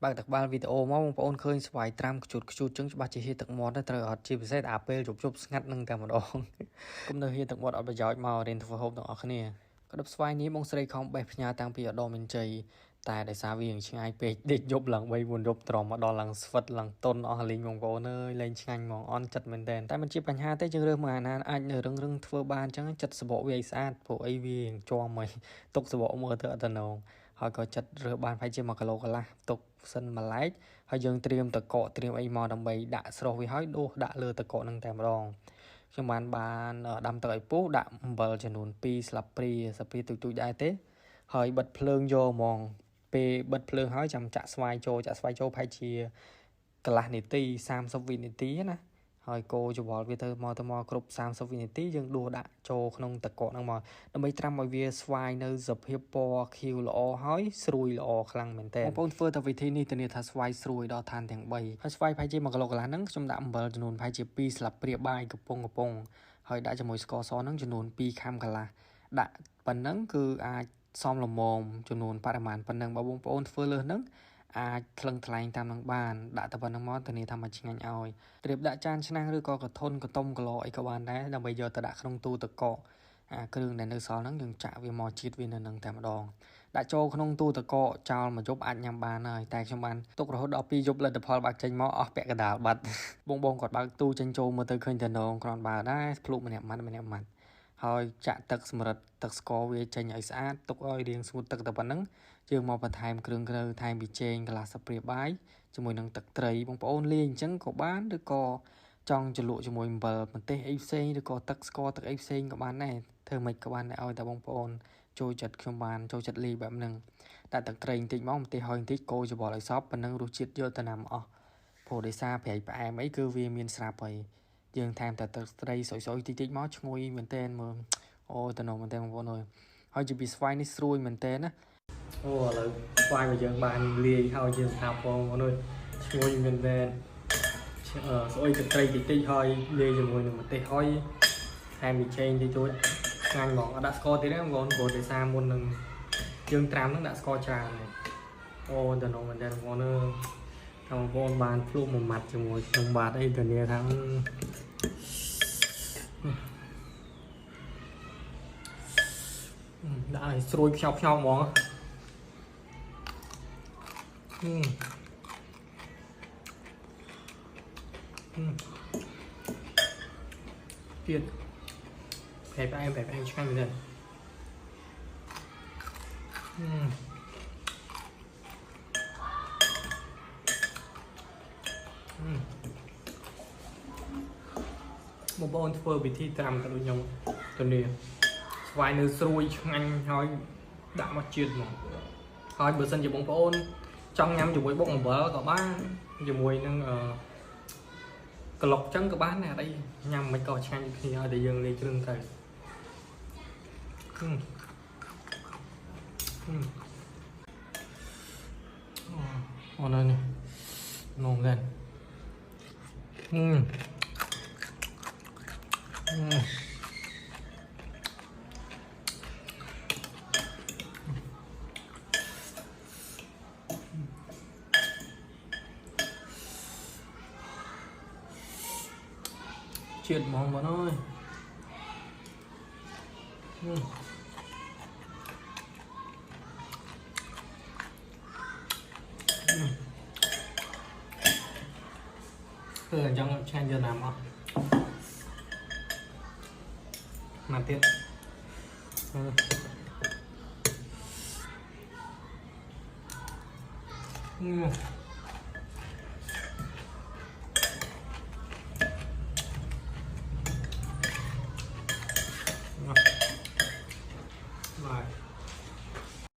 បើទឹកបាល់វីដេអូមកបងប្អូនឃើញស្វាយត្រាំខ្ជូតចឹងច្បាស់ជាហៀទឹកមាត់ទៅត្រូវអត់ជាពិសេសអាពេលជប់ស្ងាត់នឹងតែម្ដងគុំនៅហៀទឹកមាត់អត់ប្រយោជន៍មករៀនធ្វើហូបទាំងអស់គ្នាក៏ដប់ស្វាយនេះបងស្រីខំបេះផ្ញើតាំងពីឧត្តមមានជ័យតែដោយសារវាឆ្ងាយពេកដេកយប់ឡើង3 4យប់ត្រមមកដល់ឡើងស្វិតឡើងតុនអស់លេងបងប្អូនអើយលេងឆ្ងាញ់ហ្មងអន់ចិត្តមែនតើតែมันជាបញ្ហាទេយើងរើសមកអាណាអាចនៅរឹងធ្វើបានអញ្ចឹងចិត្តសបកវាឲ្យស្អាតព្រោះអីវាជាប់មិនទុកសបកមើលទៅអត់តំណងហើយក៏ចិត្តរើសបានប្រហែលជា1 គីឡូកន្លះទុកសិនមួយឡែកហើយយើងត្រៀមតកកត្រៀមអីមកដើម្បីដាក់ស្រុះវាហើយដួសដាក់លើតកកនឹងតែម្ដងខ្ញុំបានដាំទឹកឲ្យពុះដាក់អំបិលចំនួន2ស្លាបព្រាទូចដែរទេហើយបិទភ្លើងយកហ្មងពេលបិទភ្លើងហើយចាំចាក់ស្វាយចូលប្រហែលជាកន្លះនាទី30 វិនាទីណាហើយកូរច្របល់វាទៅមកគ្រប់30 វិនាទីយើងដួសដាក់ចូលក្នុងតកកហ្នឹងមកដើម្បីត្រាំឲ្យវាស្វាយនៅសភាពពណ៌ខៀវល្អហើយស្រួយល្អខ្លាំងមែនតើបងប្អូនធ្វើតែវិធីនេះធានាថាស្វាយស្រួយដល់ឋានទាំង3ហើយស្វាយប្រហែលជា1 គីឡូកន្លះហ្នឹងខ្ញុំដាក់អំបិលចំនួនប្រហែលជា2ស្លាបព្រាបាយកំប៉ុងហើយដាក់ជាមួយស្ករសហ្នឹងចំនួន2ខាំកន្លះដាក់ប៉ុណ្ណឹងគឺអាចសមល្មមចំនួនបរិមាណប៉ុណ្ណឹងបើបងប្អូនធ្វើលើសហ្នឹងអាចថ្លឹងថ្លែងតាមនឹងបានដាក់តែប៉ុណ្្នឹងមកធានាថាមកឆ្ងាញ់ឲ្យត្រៀមដាក់ចានឆ្នាំងឬក៏កធុនកតុំគីឡូអីក៏បានដែរដើម្បីយកទៅដាក់ក្នុងទូទឹកកកអាគ្រឿងដែលនៅសល់ហ្នឹងយើងចាក់វាមកជាតិវានៅនឹងតែម្ដងដាក់ចូលក្នុងទូទឹកកកចោលមួយយប់អាចញ៉ាំបានហើយតែខ្ញុំបានទុករហូតដល់2យប់លទ្ធផលបាក់ចេញមកអស់ពាក់កណ្ដាលបាត់បងគាត់បើកទូចេញចូលមើលទៅឃើញតែនងគ្រាន់បើដែរភ្លុកម្នាក់ម៉ាត់ហើយចាក់ទឹកសម្រិតទឹកស្ករវាចេញឲ្យស្អាតទុកឲ្យរាងស្ងួតទឹកតែប៉ុណ្ណឹងយើងមកបន្ថែមគ្រឿងក្រៅថែមប៊ីចេងកន្លះស្លាបព្រាបាយជាមួយនឹងទឹកត្រីបងប្អូនលាយអញ្ចឹងក៏បានឬក៏ចង់ជ្រលក់ជាមួយអំបិលម្ទេសអីផ្សេងឬក៏ទឹកស្ករទឹកអីផ្សេងក៏បានដែរធ្វើមិនក៏បានដែរឲ្យតែបងប្អូនចូលចិត្តខ្ញុំបានចូលចិត្តលាយបែបហ្នឹងដាក់ទឹកត្រីបន្តិចមកម្ទេសហើយបន្តិចកូរច្របល់ឲ្យសព្វប៉ុណ្ណឹងរសជាតិយកទៅណាំអស់ព្រោះដោយសារប្រៃផ្អែមអីគឺវាមានស្រាប់ហើយយើងថែមតែទឹកត្រីសុយតិចមកឈ្ងុយមែនតើមើលអូតំណមែនតើបងប្អូនអើយហើយជាពីស្វាយនេះស្រួយមែនតើណាអូឥឡូវស្វាយរបស់យើងបានលាយហើយជាស្ថាពងបងប្អូនឈ្ងុយមែនតើស្អុយទឹកត្រីតិចហើយលាយជាមួយនឹងម្ទេសហើយថែមប៊ីចេងតិចជួយឆ្ងាញ់ហ្មងអត់ដាក់ស្ករទៀតទេបងប្អូនព្រោះដោយសារមុននឹងយើងត្រាំហ្នឹងដាក់ស្ករច្រើនអូតំណមែនតើបងប្អូនអើយបងប្អូនបានភ្លុកមួយម៉ាត់ជាមួយខ្ញុំបាទអីធានាថាដាក់ឲ្យស្រួយខ្ញោកហ្មងទៀតប្រៃផ្អែមឆ្ងាញ់មែនទេបងប្អូនធ្វើវិធីត្រាំទៅដូចខ្ញុំទៅនេះស្វាយនៅស្រួយឆ្ងាញ់ហើយដាក់មកជាតិហ្មងហើយបើសិនជាបងប្អូនចង់ញ៉ាំជាមួយបុកអំបិលក៏បានជាមួយនឹងក្លុកចឹងក៏បានដែរអីញ៉ាំមិនក៏ឆ្ងាញ់គ្នាឲ្យតែយើងលាយគ្រឿងទៅអូននេះនំដែរជាតិហ្មងបងអើយអញ្ចឹងឆ្ងាញ់យកណាំអស់មកទៀត